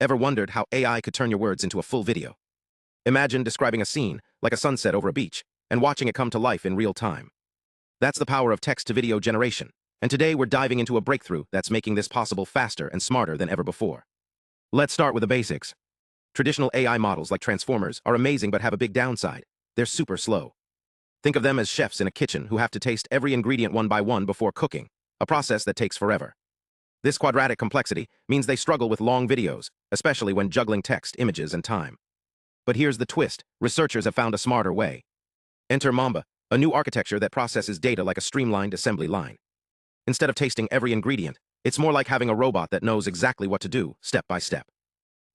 Ever wondered how AI could turn your words into a full video? Imagine describing a scene, like a sunset over a beach, and watching it come to life in real time. That's the power of text-to-video generation, and today we're diving into a breakthrough that's making this possible faster and smarter than ever before. Let's start with the basics. Traditional AI models like transformers are amazing but have a big downside. They're super slow. Think of them as chefs in a kitchen who have to taste every ingredient one by one before cooking, a process that takes forever. This quadratic complexity means they struggle with long videos, especially when juggling text, images, and time. But here's the twist. Researchers have found a smarter way. Enter Mamba, a new architecture that processes data like a streamlined assembly line. Instead of tasting every ingredient, it's more like having a robot that knows exactly what to do, step by step.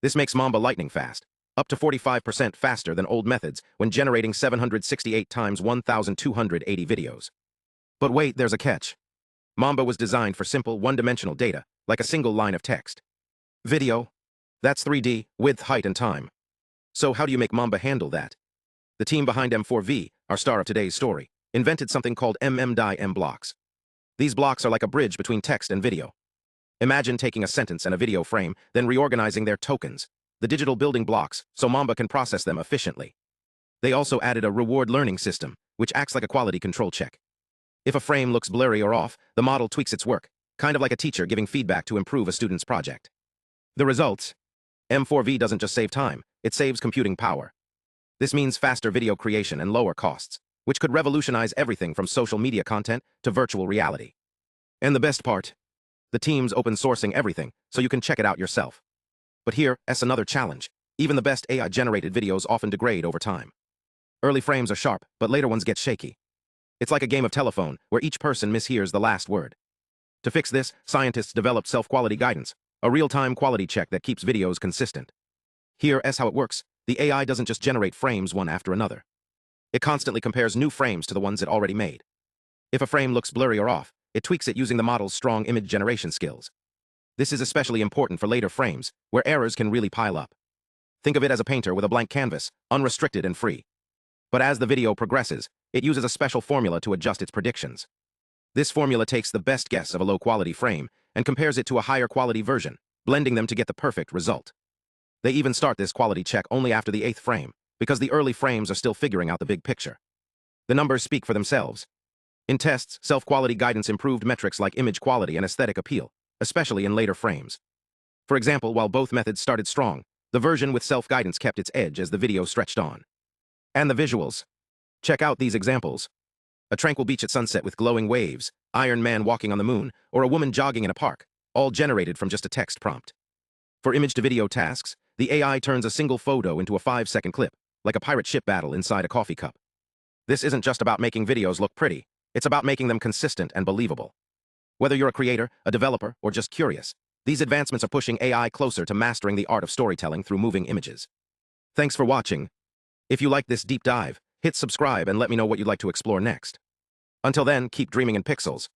This makes Mamba lightning fast, up to 45% faster than old methods when generating 768 times 1,280 videos. But wait, there's a catch. Mamba was designed for simple, one-dimensional data, like a single line of text. Video? That's 3D, width, height, and time. So how do you make Mamba handle that? The team behind M4V, our star of today's story, invented something called M blocks. These blocks are like a bridge between text and video. Imagine taking a sentence and a video frame, then reorganizing their tokens, the digital building blocks, so Mamba can process them efficiently. They also added a reward learning system, which acts like a quality control check. If a frame looks blurry or off, the model tweaks its work, kind of like a teacher giving feedback to improve a student's project. The results? M4V doesn't just save time, it saves computing power. This means faster video creation and lower costs, which could revolutionize everything from social media content to virtual reality. And the best part? The team's open sourcing everything, so you can check it out yourself. But here's another challenge. Even the best AI-generated videos often degrade over time. Early frames are sharp, but later ones get shaky. It's like a game of telephone, where each person mishears the last word. To fix this, scientists developed self-quality guidance, a real-time quality check that keeps videos consistent. Here's how it works. The AI doesn't just generate frames one after another. It constantly compares new frames to the ones it already made. If a frame looks blurry or off, it tweaks it using the model's strong image generation skills. This is especially important for later frames, where errors can really pile up. Think of it as a painter with a blank canvas, unrestricted and free. But as the video progresses, it uses a special formula to adjust its predictions. This formula takes the best guess of a low-quality frame and compares it to a higher-quality version, blending them to get the perfect result. They even start this quality check only after the 8th frame, because the early frames are still figuring out the big picture. The numbers speak for themselves. In tests, self-quality guidance improved metrics like image quality and aesthetic appeal, especially in later frames. For example, while both methods started strong, the version with self-guidance kept its edge as the video stretched on. And the visuals. Check out these examples. A tranquil beach at sunset with glowing waves, Iron Man walking on the moon, or a woman jogging in a park, all generated from just a text prompt. For image-to-video tasks, the AI turns a single photo into a 5-second clip, like a pirate ship battle inside a coffee cup. This isn't just about making videos look pretty, it's about making them consistent and believable. Whether you're a creator, a developer, or just curious, these advancements are pushing AI closer to mastering the art of storytelling through moving images. Thanks for watching. If you like this deep dive, hit subscribe and let me know what you'd like to explore next. Until then, keep dreaming in pixels.